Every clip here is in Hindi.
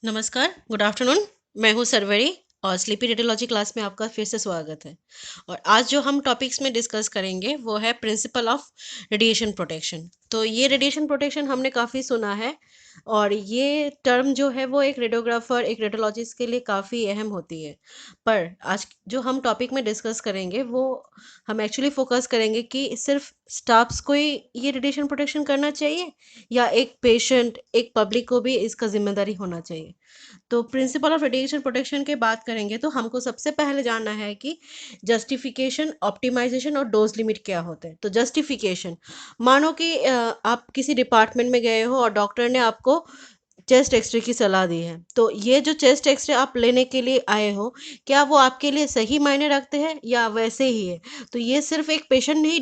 नमस्कार, गुड आफ्टरनून। मैं हूँ सरवरी और स्लीपी रेडियोलॉजी क्लास में आपका फिर से स्वागत है। और आज जो हम टॉपिक्स में डिस्कस करेंगे वो है प्रिंसिपल ऑफ रेडिएशन प्रोटेक्शन। तो ये रेडिएशन प्रोटेक्शन हमने काफ़ी सुना है और ये टर्म जो है वो एक रेडियोग्राफर, एक रेडियोलॉजिस्ट के लिए काफ़ी अहम होती है। पर आज जो हम टॉपिक में डिस्कस करेंगे वो हम एक्चुअली फोकस करेंगे कि सिर्फ स्टाफ्स को ही ये रेडिएशन प्रोटेक्शन करना चाहिए या एक पेशेंट, एक पब्लिक को भी इसका जिम्मेदारी होना चाहिए। तो प्रिंसिपल ऑफ रेडिएशन प्रोटेक्शन की बात करेंगे तो हमको सबसे पहले जानना है कि जस्टिफिकेशन, ऑप्टिमाइजेशन और डोज लिमिट क्या होते हैं। तो जस्टिफिकेशन, मानो कि आप किसी डिपार्टमेंट में गए हो और डॉक्टर ने आपको चेस्ट एक्सरे की सलाह दी है। तो ये जो चेस्ट एक्सरे आप लेने के लिए आए हो, क्या वो आपके लिए सही मायने रखते हैं या वैसे ही है? तो ये सिर्फ एक पेशेंट नहीं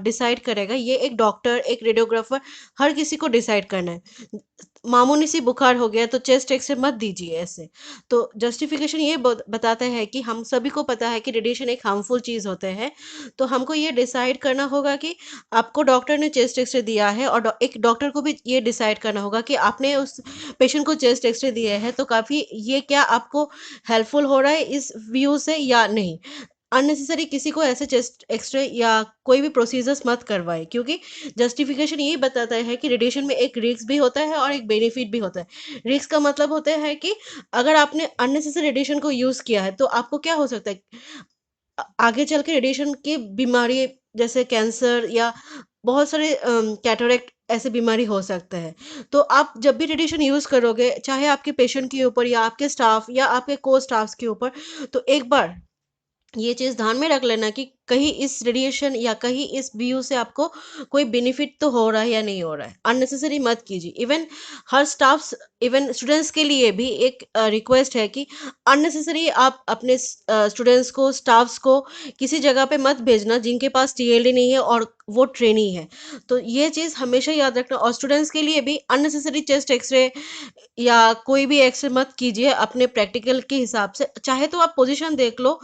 डिसाइड करेगा, ये एक डॉक्टर, एक रेडियोग्राफर, हर किसी को डिसाइड करना है। मामूली सी बुखार हो गया तो चेस्ट एक्सरे मत दीजिए ऐसे। तो जस्टिफिकेशन ये बताता है कि हम सभी को पता है कि रेडिएशन एक हार्मफुल चीज़ होते हैं। तो हमको ये डिसाइड करना होगा कि आपको डॉक्टर ने चेस्ट एक्सरे दिया है और एक डॉक्टर को भी ये डिसाइड करना होगा कि आपने उस पेशेंट को चेस्ट एक्सरे दिया है तो काफ़ी ये क्या आपको हेल्पफुल हो रहा है इस व्यू से या नहीं। अननेसेसरी किसी को ऐसे चेस्ट एक्सरे या कोई भी प्रोसीजर्स मत करवाए, क्योंकि जस्टिफिकेशन यही बताता है कि रेडिएशन में एक रिस्क भी होता है और एक बेनिफिट भी होता है। रिस्क का मतलब होता है कि अगर आपने अननेसेसरी रेडिएशन को यूज़ किया है तो आपको क्या हो सकता है, आगे चल के रेडिएशन की बीमारी जैसे कैंसर या बहुत सारे कैटरेक्ट ऐसे बीमारी हो सकता है। तो आप जब भी रेडिएशन यूज़ करोगे, चाहे आपके पेशेंट के ऊपर या आपके स्टाफ या आपके को स्टाफ्स के ऊपर, तो एक बार ये चीज़ ध्यान में रख लेना कि कहीं इस रेडिएशन या कहीं इस व्यू से आपको कोई बेनिफिट तो हो रहा है या नहीं हो रहा है। अननेसेसरी मत कीजिए। इवन हर स्टाफ्स, इवन स्टूडेंट्स के लिए भी एक रिक्वेस्ट है कि अननेसेसरी आप अपने स्टूडेंट्स को, स्टाफ्स को किसी जगह पे मत भेजना जिनके पास टीएलडी नहीं है और वो ट्रेनी है। तो ये चीज़ हमेशा याद रखना। और स्टूडेंट्स के लिए भी अननेसेसरी चेस्ट एक्सरे या कोई भी एक्सरे मत कीजिए अपने प्रैक्टिकल के हिसाब से। चाहे तो आप पोजीशन देख लो,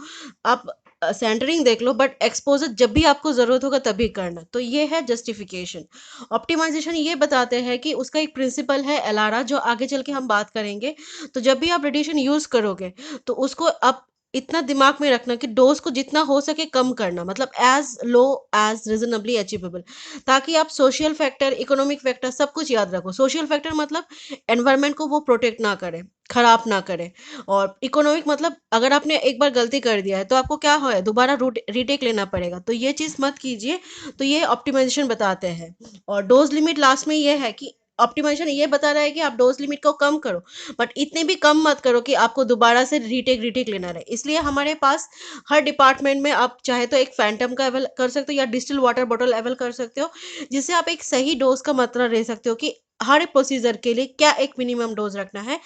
आप सेंटरिंग देख लो, बट एक्सपोजर जब भी आपको ज़रूरत होगा तभी करना। तो ये है जस्टिफिकेशन। ऑप्टिमाइजेशन ये बताते हैं कि उसका एक प्रिंसिपल है एलारा, जो आगे चल के हम बात करेंगे। तो जब भी आप रेडिएशन यूज़ करोगे तो उसको आप इतना दिमाग में रखना कि डोज को जितना हो सके कम करना, मतलब as low as reasonably achievable, ताकि आप सोशल फैक्टर, इकोनॉमिक फैक्टर सब कुछ याद रखो। सोशल फैक्टर मतलब एनवायरनमेंट को वो प्रोटेक्ट ना करे, खराब ना करे। और इकोनॉमिक मतलब अगर आपने एक बार गलती कर दिया है तो आपको क्या हो है, दोबारा रीटेक लेना पड़ेगा, तो ये चीज़ मत कीजिए। तो ये ऑप्टिमाइजेशन बताते हैं। और डोज लिमिट लास्ट में ये है कि ऑप्टिमाइजेशन ये बता रहा है कि आप डोज लिमिट को कम करो, बट इतने भी कम मत करो कि आपको दोबारा से रीटेक रीटेक लेना रहे। इसलिए हमारे पास हर डिपार्टमेंट में आप चाहे तो एक फैंटम का अवेल कर सकते हो या डिस्टिल वाटर बॉटल अवेल कर सकते हो, जिससे आप एक सही डोज का मात्रा ले सकते हो कि हर प्रोसीजर के लिए क्या एक मिनिमम डोज रखना है।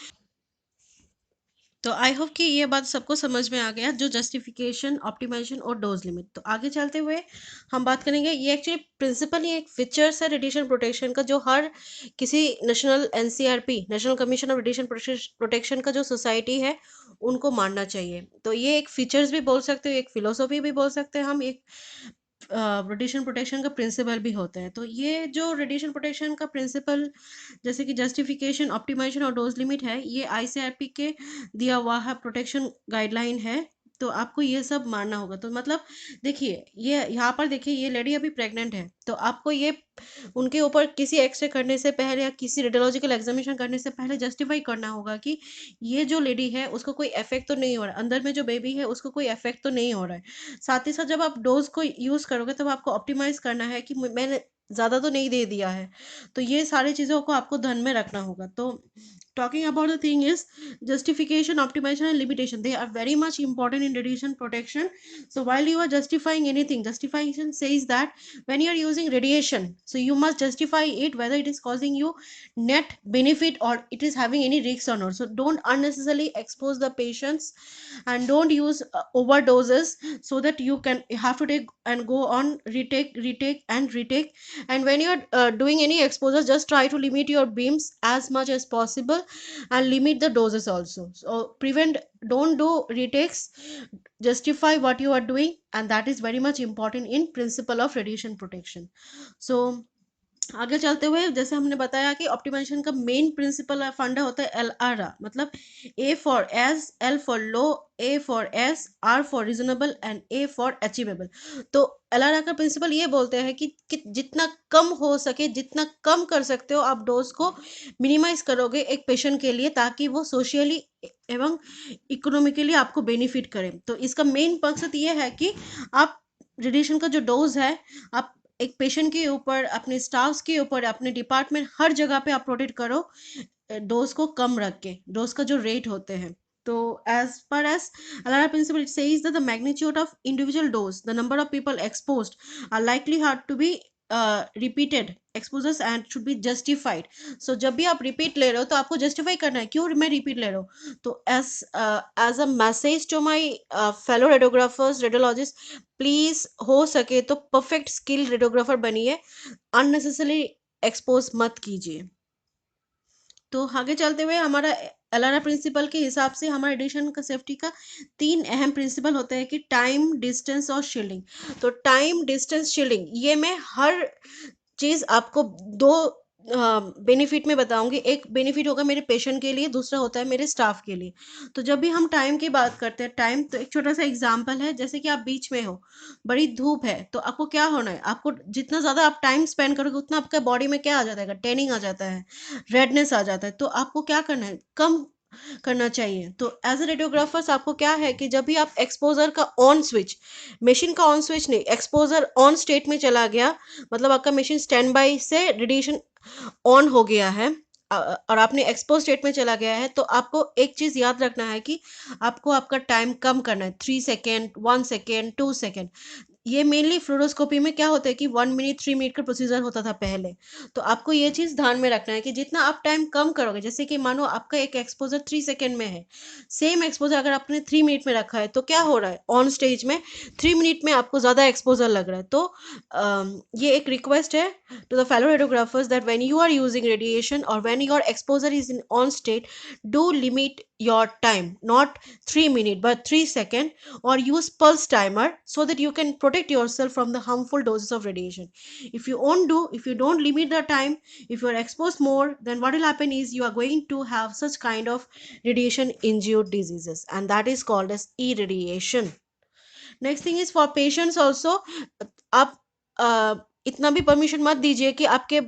तो आई होप कि ये बात सबको समझ में आ गया, जो जस्टिफिकेशन, ऑप्टिमाइजेशन और डोज लिमिट। तो आगे चलते हुए हम बात करेंगे, ये एक्चुअली प्रिंसिपल ही एक फीचर्स है रेडिएशन प्रोटेक्शन का, जो हर किसी national NCRP, national commission of radiation protection का जो सोसाइटी है उनको मानना चाहिए। तो ये एक फीचर्स भी बोल सकते हो, एक फिलोसॉफी भी बोल सकते हैं हम, एक रेडिएशन प्रोटेक्शन का प्रिंसिपल भी होता है। तो ये जो रेडिएशन प्रोटेक्शन का प्रिंसिपल, जैसे कि जस्टिफिकेशन, ऑप्टिमाइजेशन और डोज लिमिट है, ये आईसीआरपी के दिया हुआ है प्रोटेक्शन गाइडलाइन है। तो आपको ये सब मानना होगा। तो मतलब देखिए, ये यहाँ पर देखिए, ये लेडी अभी प्रेग्नेंट है, तो आपको ये उनके ऊपर किसी एक्सरे करने से पहले या किसी रेडियोलॉजिकल एग्जामिनेशन करने से पहले जस्टिफाई करना होगा कि ये जो लेडी है उसको कोई इफेक्ट तो नहीं हो रहा है, अंदर में जो बेबी है उसको कोई इफेक्ट तो नहीं हो रहा है। साथ ही साथ जब आप डोज को यूज़ करोगे तब आपको ऑप्टिमाइज करना है कि मैंने ज़्यादा तो नहीं दे दिया है। तो ये सारी चीज़ों को आपको ध्यान में रखना होगा। तो talking about the thing is, justification, optimization and limitation, they are very much important in radiation protection. So while you are justifying anything, justification says that when you are using radiation, so you must justify it whether it is causing you net benefit or it is having any risks or not. So don't unnecessarily expose the patients and don't use overdoses, so that you can have to take and go on retake and retake. And when you're doing any exposure, just try to limit your beams as much as possible and limit the doses also. So prevent, don't do retakes, justify what you are doing, and that is very much important in principle of radiation protection. So आगे चलते हुए जैसे हमने बताया कि ऑप्टिमाइजेशन का मेन प्रिंसिपल फंडा होता है LRR, मतलब A for as, L for low, A for as, R for reasonable and A for achievable. तो LRR का प्रिंसिपल ये बोलते हैं कि जितना कम हो सके, जितना कम कर सकते हो आप डोज को मिनिमाइज करोगे एक पेशेंट के लिए, ताकि वो सोशियली एवं इकोनॉमिकली आपको बेनिफिट करे। तो इसका मेन मकसद ये है कि आप रेडिएशन का जो डोज है, आप एक पेशेंट के ऊपर, अपने स्टाफ्स के ऊपर, अपने डिपार्टमेंट, हर जगह पे आप प्रोटेक्ट करो डोज को कम रख के, डोज का जो रेट होते हैं। तो as per as ALARA principle it says that the magnitude of individual dose, the number of people exposed are likely hard to be repeated exposures and should be justified. So जब भी आप रिपीट ले रहे हो तो आपको जस्टिफाई करना है क्यों मैं रिपीट ले रहा हूँ। तो as a message to my fellow radiographers, radiologist, please हो सके तो परफेक्ट स्किल रेडियोग्राफर बनिए, अननेसेसरी एक्सपोज मत कीजिए। तो आगे चलते हुए हमारा एलआरआर प्रिंसिपल के हिसाब से हमारे एडिशन का सेफ्टी का 3 अहम प्रिंसिपल होते हैं कि टाइम, डिस्टेंस और शील्डिंग। तो टाइम, डिस्टेंस, शील्डिंग, ये मैं हर चीज़ आपको दो बेनिफिट में बताऊंगी। एक बेनिफिट होगा मेरे पेशेंट के लिए, दूसरा होता है मेरे स्टाफ के लिए। तो जब भी हम टाइम की बात करते हैं, टाइम तो एक छोटा सा एग्जांपल है, जैसे कि आप बीच में हो, बड़ी धूप है, तो आपको क्या होना है, आपको जितना ज़्यादा आप टाइम स्पेंड करोगे उतना आपका बॉडी में क्या आ जाता है, टैनिंग आ जाता है, रेडनेस आ जाता है। तो आपको क्या करना है, कम करना चाहिए। तो एज ए रेडियोग्राफर्स आपको क्या है कि जब भी आप एक्सपोजर का ऑन स्विच, मशीन का ऑन स्विच नहीं, एक्सपोजर ऑन स्टेट में चला गया, मतलब आपका मशीन स्टैंड बाई से रेडिएशन ऑन हो गया है और आपने एक्सपोज स्टेट में चला गया है, तो आपको एक चीज़ याद रखना है कि आपको आपका टाइम कम करना है, 3 सेकेंड, 1 सेकेंड, 2 सेकेंड। ये मेनली फ्लोरोस्कोपी में क्या होता है कि 1 मिनट 3 मिनट का प्रोसीजर होता था पहले। तो आपको ये चीज़ ध्यान में रखना है कि जितना आप टाइम कम करोगे, जैसे कि मानो आपका एक एक्सपोजर 3 सेकेंड में है, सेम एक्सपोजर अगर आपने 3 मिनट में रखा है, तो क्या हो रहा है, ऑन स्टेज में 3 मिनट में आपको ज़्यादा एक्सपोजर लग रहा है। तो ये एक रिक्वेस्ट है to the fellow radiographers that when you are using radiation or when your exposure is in on state, do limit your time, not 3 minutes but 3 seconds, or use pulse timer so that you can protect yourself from the harmful doses of radiation. If you don't limit the time, if you are exposed more, then what will happen is you are going to have such kind of radiation induced diseases, and that is called as irradiation. Next thing is for patients also, आप इतना भी परमिशन मत दीजिए कि आपके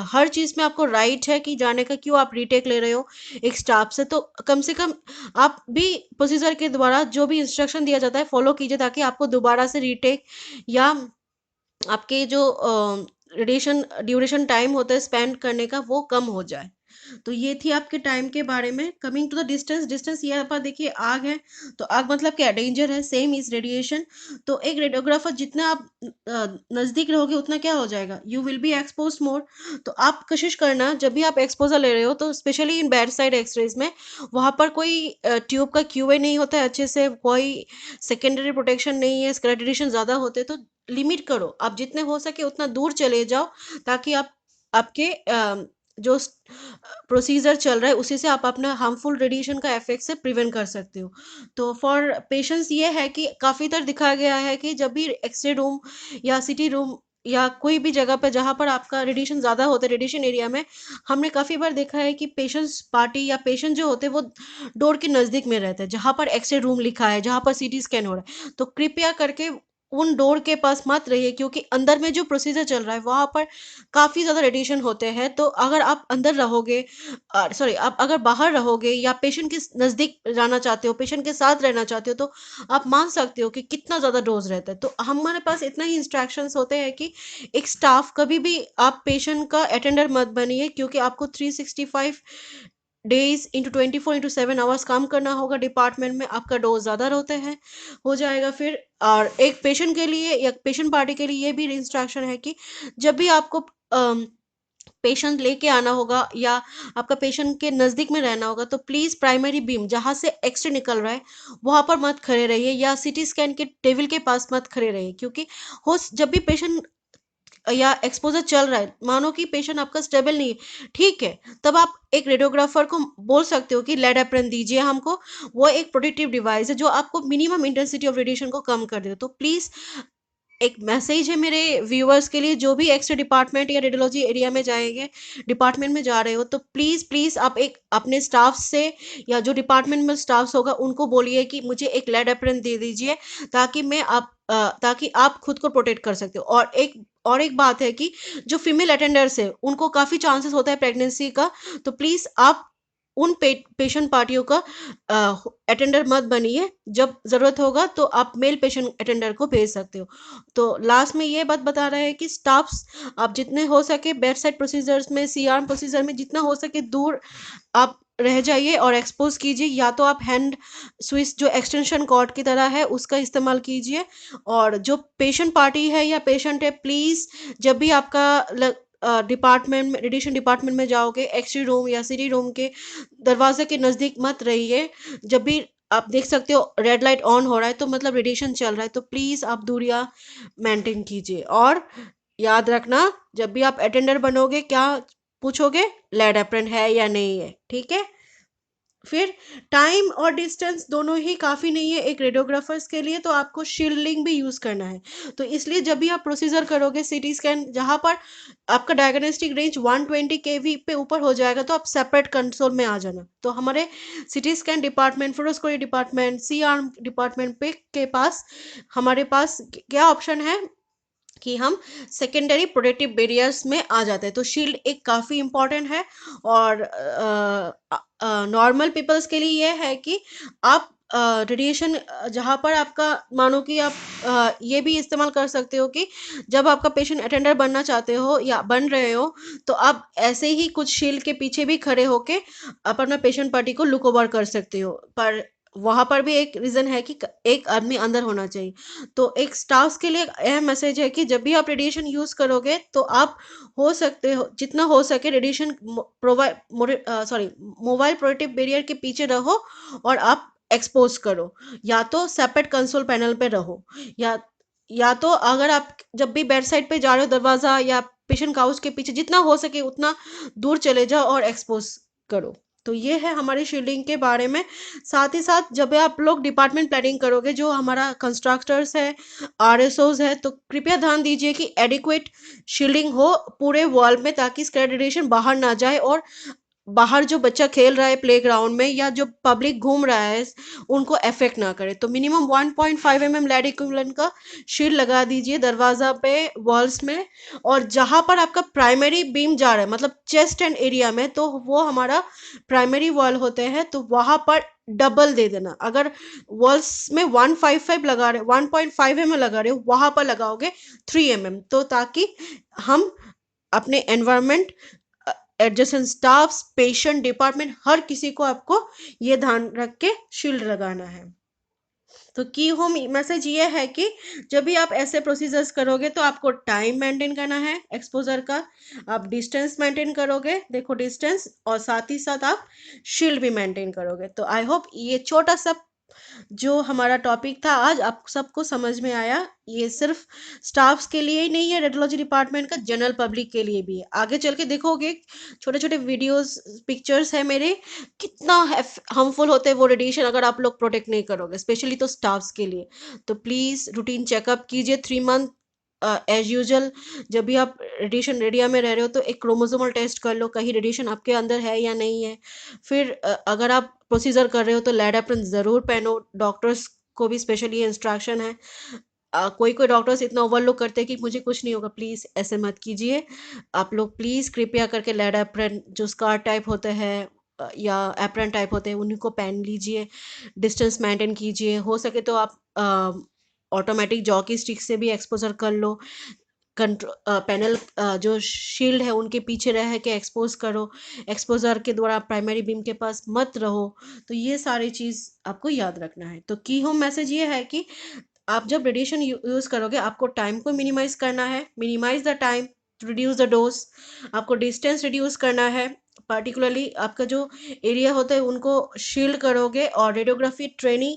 हर चीज़ में आपको राइट है कि जाने का, क्यों आप रीटेक ले रहे हो एक स्टाफ से। तो कम से कम आप भी प्रोसीजर के द्वारा जो भी इंस्ट्रक्शन दिया जाता है फॉलो कीजिए, ताकि आपको दोबारा से रीटेक या आपके जो रेडिएशन ड्यूरेशन टाइम होता है स्पेंड करने का, वो कम हो जाए। तो ये थी आपके टाइम के बारे में। Coming to the distance, distance यहाँ पर देखिए आग है, तो आग मतलब क्या, डेंजर है, सेम इज रेडिएशन। तो एक रेडियोग्राफर जितना आप नज़दीक रहोगे उतना क्या हो जाएगा, यू विल बी एक्सपोज मोर। तो आप कोशिश करना जब भी आप एक्सपोजर ले रहे हो, तो specially in bedside x-rays में, वहाँ पर कोई ट्यूब का क्यूए नहीं होता है अच्छे से, कोई सेकेंडरी प्रोटेक्शन नहीं है, इसका रेडिएशन ज़्यादा होते, तो लिमिट करो, आप जितने हो सके उतना दूर चले जाओ, ताकि आप आपके जो प्रोसीजर चल रहा है उसी से आप अपना हार्मफुल रेडिएशन का इफेक्ट से प्रिवेंट कर सकते हो। तो फॉर पेशेंट्स ये है कि काफ़ी तर दिखा गया है कि जब भी एक्सरे रूम या सिटी रूम या कोई भी जगह पर जहाँ पर आपका रेडिएशन ज़्यादा होता है, रेडिएशन एरिया में, हमने काफ़ी बार देखा है कि पेशेंट्स पार्टी या पेशेंट जो होते हैं वो डोर के नज़दीक में रहते हैं, जहाँ पर एक्सरे रूम लिखा है, जहाँ पर सीटी स्कैन हो रहा है। तो कृपया करके उन डोर के पास मत रहिए, क्योंकि अंदर में जो प्रोसीजर चल रहा है वहाँ पर काफ़ी ज़्यादा रेडिएशन होते हैं। तो अगर आप अंदर रहोगे, सॉरी, आप अगर बाहर रहोगे या पेशेंट के नज़दीक जाना चाहते हो, पेशेंट के साथ रहना चाहते हो, तो आप मान सकते हो कि कितना ज़्यादा डोज रहता है। तो हमारे पास इतना ही इंस्ट्रक्शंस होते हैं कि एक स्टाफ कभी भी आप पेशेंट का अटेंडर मत बनिए, क्योंकि आपको 365 डेज इंटू 24 इंटू 7 आवर्स काम करना होगा डिपार्टमेंट में, आपका डोज ज़्यादा होते हैं हो जाएगा फिर। और एक पेशेंट के लिए या पेशेंट पार्टी के लिए ये भी इंस्ट्रक्शन है कि जब भी आपको पेशेंट लेके आना होगा या आपका पेशेंट के नज़दीक में रहना होगा, तो प्लीज़ प्राइमरी बीम जहाँ से एक्सरे निकल रहा है वहाँ पर मत खड़े रहिए, या सिटी स्कैन के टेबल के पास मत खड़े रहिए, क्योंकि हो जब भी पेशेंट या एक्सपोजर चल रहा है, मानो कि पेशेंट आपका स्टेबल नहीं है, ठीक है, तब आप एक रेडियोग्राफर को बोल सकते हो कि लेड एप्रन दीजिए हमको। वो एक प्रोटेक्टिव डिवाइस है जो आपको मिनिमम इंटेंसिटी ऑफ रेडिएशन को कम कर देगा। तो प्लीज़ एक मैसेज है मेरे व्यूअर्स के लिए, जो भी एक्सरे डिपार्टमेंट या रेडियोलॉजी एरिया में जाएंगे, डिपार्टमेंट में जा रहे हो, तो प्लीज़ प्लीज़ आप एक अपने स्टाफ से या जो डिपार्टमेंट में स्टाफ्स होगा उनको बोलिए कि मुझे एक लेड एप्रन दे दीजिए, ताकि ताकि आप खुद को प्रोटेक्ट कर सकते हो। और एक बात है कि जो फीमेल अटेंडर्स है उनको काफ़ी चांसेस होता है प्रेगनेंसी का, तो प्लीज़ आप उन पेशेंट पार्टियों का अटेंडर मत बनिए। जब ज़रूरत होगा तो आप मेल पेशेंट अटेंडर को भेज सकते हो। तो लास्ट में ये बात बता रहा है कि स्टाफ्स, आप जितने हो सके बेड साइड प्रोसीजर्स में, सीआरएम प्रोसीजर में जितना हो सके दूर आप रह जाइए और एक्सपोज कीजिए। या तो आप हैंड स्विच जो एक्सटेंशन कॉर्ड की तरह है उसका इस्तेमाल कीजिए। और जो पेशेंट पार्टी है या पेशेंट है, प्लीज़ जब भी आपका डिपार्टमेंट में, रेडिएशन डिपार्टमेंट में जाओगे, एक्सरे रूम या सीटी रूम के दरवाजे के नज़दीक मत रहिए। जब भी आप देख सकते हो रेड लाइट ऑन हो रहा है तो मतलब रेडिएशन चल रहा है, तो प्लीज़ आप दूरियां मेंटेन कीजिए। और याद रखना, जब भी आप अटेंडर बनोगे क्या पूछोगे, लेड एप्रन है या नहीं है, ठीक है। फिर टाइम और डिस्टेंस दोनों ही काफ़ी नहीं है एक रेडियोग्राफर्स के लिए, तो आपको शील्डिंग भी यूज़ करना है। तो इसलिए जब भी आप प्रोसीजर करोगे सीटी स्कैन, जहाँ पर आपका डायग्नोस्टिक रेंज 120 केवी पे ऊपर हो जाएगा, तो आप सेपरेट कंसोल में आ जाना। तो हमारे CT scan department, fluoroscopy department, C arm department पे के पास हमारे पास क्या ऑप्शन है कि हम सेकेंडरी प्रोटेक्टिव बैरियर्स में आ जाते हैं। तो शील्ड एक काफ़ी इम्पॉर्टेंट है। और नॉर्मल पीपल्स के लिए यह है कि आप रेडिएशन जहाँ पर आपका, मानो कि आप ये भी इस्तेमाल कर सकते हो कि जब आपका पेशेंट अटेंडर बनना चाहते हो या बन रहे हो, तो आप ऐसे ही कुछ शील्ड के पीछे भी खड़े होके आप अपना पेशेंट पार्टी को लुक ओवर कर सकते हो। पर वहाँ पर भी एक रीज़न है कि एक आदमी अंदर होना चाहिए। तो एक स्टाफ्स के लिए एक अहम मैसेज है कि जब भी आप रेडिएशन यूज़ करोगे तो आप हो सकते हो जितना हो सके radiation provide sorry mobile protective barrier के पीछे रहो और आप एक्सपोज करो। या तो सेपरेट कंसोल पैनल पे रहो, या या तो अगर आप जब भी बेड साइड पे जा रहे हो दरवाज़ा या पेशेंट काउच के पीछे जितना हो सके उतना दूर चले जाओ और एक्सपोज करो। तो ये है हमारी शील्डिंग के बारे में। साथ ही साथ जब आप लोग डिपार्टमेंट प्लानिंग करोगे, जो हमारा कंस्ट्रक्टर्स है, आरएसओज है, तो कृपया ध्यान दीजिए कि एडिक्वेट शील्डिंग हो पूरे वॉल में, ताकि स्कैड रेडिएशन बाहर ना जाए और बाहर जो बच्चा खेल रहा है प्लेग्राउंड में या जो पब्लिक घूम रहा है उनको अफेक्ट ना करे। तो मिनिमम 1.5 mm लेड इक्विवेलेंट का शील्ड लगा दीजिए दरवाजा पे, वॉल्स में। और जहां पर आपका प्राइमरी बीम जा रहा है, मतलब चेस्ट एंड एरिया में, तो वो हमारा प्राइमरी वॉल होते हैं, तो वहां पर डबल दे देना। अगर वॉल्स में 155 लगा रहे, 1.5 mm लगा रहे हो, वहां पर लगाओगे 3 mm, तो ताकि हम अपने environment, adjacent staffs, patient, department, हर किसी को आपको ये ध्यान रख के शील्ड लगाना है। तो की होम मैसेज ये है कि जब भी आप ऐसे प्रोसीजर्स करोगे तो आपको टाइम मेंटेन करना है एक्सपोजर का, आप डिस्टेंस मेंटेन करोगे, देखो डिस्टेंस, और साथ ही साथ आप शील्ड भी मेंटेन करोगे। तो आई होप ये छोटा सा जो हमारा टॉपिक था आज आप सबको समझ में आया। ये सिर्फ स्टाफ्स के लिए ही नहीं है, रेडियोलॉजी डिपार्टमेंट का जनरल पब्लिक के लिए भी है। आगे चल के देखोगे छोटे छोटे वीडियोस, पिक्चर्स है मेरे, कितना हार्मफुल होते हैं वो रेडिएशन अगर आप लोग प्रोटेक्ट नहीं करोगे, स्पेशली तो स्टाफ्स के लिए। तो प्लीज़ रूटीन चेकअप कीजिए 3 मंथ एज यूजल। जब भी आप रेडिएशन एरिया में रह रहे हो तो एक क्रोमोसोमल टेस्ट कर लो, कहीं रेडिएशन आपके अंदर है या नहीं है। फिर अगर आप प्रोसीजर कर रहे हो तो लेड एप्रन ज़रूर पहनो। डॉक्टर्स को भी स्पेशली ये इंस्ट्रक्शन है। कोई कोई डॉक्टर्स इतना ओवरलुक करते हैं कि मुझे कुछ नहीं होगा, प्लीज़ ऐसे मत कीजिए। आप लोग प्लीज़ कृपया करके लेड एप्रन जो स्कार टाइप होते हैं या एप्रन टाइप होते हैं उन्हीं को पहन लीजिए। डिस्टेंस मेंटेन कीजिए, हो सके तो आप ऑटोमेटिक जॉकी स्टिक से भी एक्सपोजर कर लो। पैनल जो शील्ड है उनके पीछे रह के एक्सपोज करो। एक्सपोजर के द्वारा प्राइमरी बीम के पास मत रहो। तो ये सारी चीज़ आपको याद रखना है। तो की होम मैसेज ये है कि आप जब रेडिएशन यूज़ करोगे आपको टाइम को मिनिमाइज करना है, minimise the time to reduce the dose. आपको डिस्टेंस रिड्यूस करना है, पर्टिकुलरली आपका जो एरिया होता है उनको शील्ड करोगे। और रेडियोग्राफी ट्रेनिंग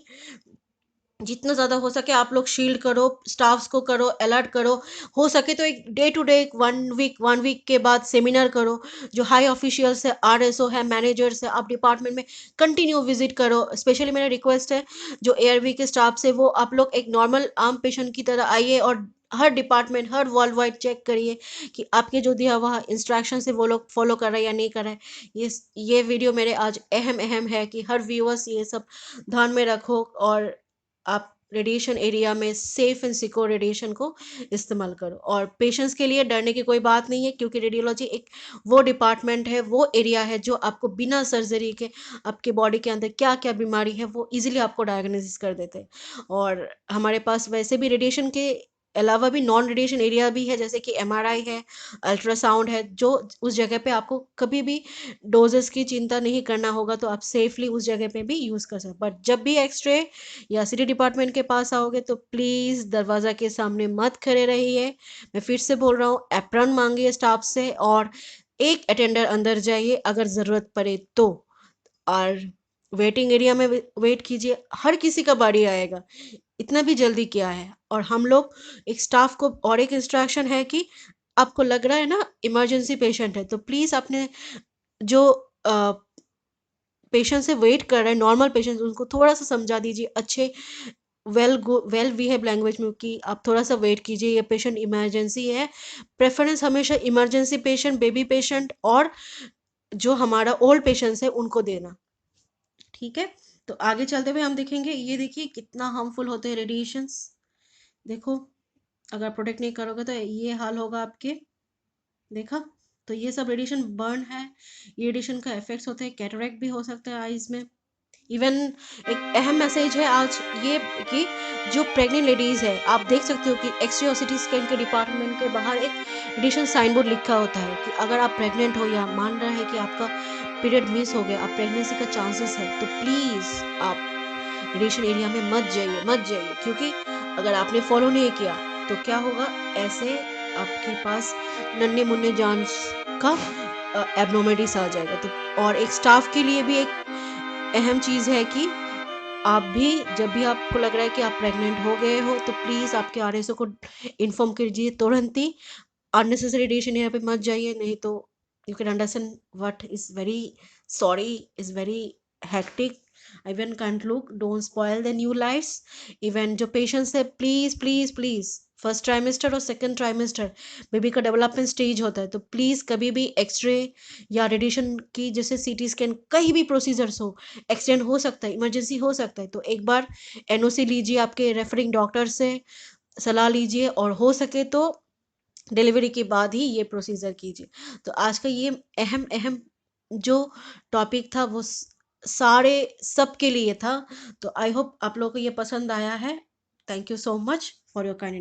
जितना ज़्यादा हो सके आप लोग शील्ड करो, स्टाफ्स को करो, अलर्ट करो। हो सके तो एक डे टू डे 1 वीक के बाद सेमिनार करो। जो हाई ऑफिशियल्स है, आरएसओ है, मैनेजर्स है, आप डिपार्टमेंट में कंटिन्यू विजिट करो। स्पेशली मेरा रिक्वेस्ट है जो एआरवी के स्टाफ से, वो आप लोग एक नॉर्मल आम पेशेंट की तरह आइए और हर डिपार्टमेंट, हर वर्ल्ड वाइड चेक करिए कि आपके जो दिया हुआ इंस्ट्रक्शन है वो लोग फॉलो कर रहे हैं या नहीं कर रहे हैं। ये वीडियो मेरे आज अहम अहम है कि हर व्यूअर्स ये सब ध्यान में रखो और आप रेडिएशन एरिया में सेफ एंड सिक्योर रेडिएशन को इस्तेमाल करो। और पेशेंट्स के लिए डरने की कोई बात नहीं है, क्योंकि रेडियोलॉजी एक वो डिपार्टमेंट है, वो एरिया है जो आपको बिना सर्जरी के आपके बॉडी के अंदर क्या क्या बीमारी है वो इजीली आपको डायग्नोसिस कर देते हैं। और हमारे पास वैसे भी रेडिएशन के अलावा भी नॉन रेडिएशन एरिया भी है, जैसे कि एमआरआई है, अल्ट्रासाउंड है, जो उस जगह पे आपको कभी भी डोजेस की चिंता नहीं करना होगा, तो आप सेफली उस जगह पे भी यूज़ कर सकते। बट जब भी एक्सरे या सिटी डिपार्टमेंट के पास आओगे तो प्लीज़ दरवाज़ा के सामने मत खड़े रहिए। मैं फिर से बोल रहा हूँ, एप्रन मांगिए स्टाफ से और एक अटेंडर अंदर जाइए अगर ज़रूरत पड़े तो। और वेटिंग एरिया में वेट कीजिए, हर किसी का बारी आएगा, इतना भी जल्दी क्या है। और हम लोग एक स्टाफ को और एक इंस्ट्रक्शन है कि आपको लग रहा है ना इमरजेंसी पेशेंट है, तो प्लीज़ अपने जो पेशेंट से वेट कर रहे हैं, नॉर्मल पेशेंट, उनको थोड़ा सा समझा दीजिए अच्छे वेल बिहेव लैंग्वेज में कि आप थोड़ा सा वेट कीजिए, ये पेशेंट इमरजेंसी है। प्रेफरेंस हमेशा इमरजेंसी पेशेंट, बेबी पेशेंट और जो हमारा ओल्ड पेशेंट्स है उनको देना। ठीक है, तो आगे चलते हुए हम देखेंगे, ये देखिए कितना हार्मफुल होते हैं रेडिएशंस। देखो, अगर प्रोटेक्ट नहीं करोगे तो ये हाल होगा आपके। देखा, तो ये सब रेडिएशन बर्न है, ये रेडिएशन का इफेक्ट्स होते हैं, कैटरेक्ट भी हो सकता है आईज में। इवन एक अहम मैसेज है आज ये कि जो प्रेग्नेंट लेडीज है, आप देख सकते हो कि एक्सरे और सिटी स्कैन के डिपार्टमेंट के बाहर एक रेडिएशन साइन बोर्ड लिखा होता है कि अगर आप प्रेग्नेंट हो या मान रहे हैं कि आपका पीरियड मिस हो गया, आप प्रेगनेंसी का चांसेस है, तो प्लीज़ आप रेडिएशन एरिया में मत जाइए, मत जाइए। क्योंकि अगर आपने फॉलो नहीं किया तो क्या होगा, ऐसे आपके पास नन्हे मुन्ने जान का एबनॉर्मलिटीज आ जाएगा। तो और एक स्टाफ के लिए भी एक अहम चीज़ है कि आप भी जब भी आपको लग रहा है कि आप प्रेग्नेंट हो गए हो तो प्लीज़ आपके आरएसओ को इन्फॉर्म कीजिए तुरंत ही। अननेसेसरी रेडिएशन यहाँ पे मत जाइए, नहीं तो you can understand what is very sorry, is very hectic. Even can't look, don't spoil the new lifes. इवन जो पेशेंट्स है, please please please, first trimester और सेकंड ट्राइमेस्टर बेबी का डेवलपमेंट स्टेज होता है, तो प्लीज़ कभी भी एक्सरे या रेडिएशन की जैसे सीटी स्कैन कहीं भी प्रोसीजर्स हो, एक्सीडेंट हो सकता है, इमरजेंसी हो सकता है, तो एक बार एनओसी लीजिए, आपके रेफरिंग डॉक्टर से सलाह लीजिए और हो सके तो डिलीवरी के बाद ही ये प्रोसीजर कीजिए। तो आज का ये अहम अहम जो टॉपिक था वो सारे सबके लिए था। तो आई होप आप लोगों को ये पसंद आया है। Thank you so much for your kind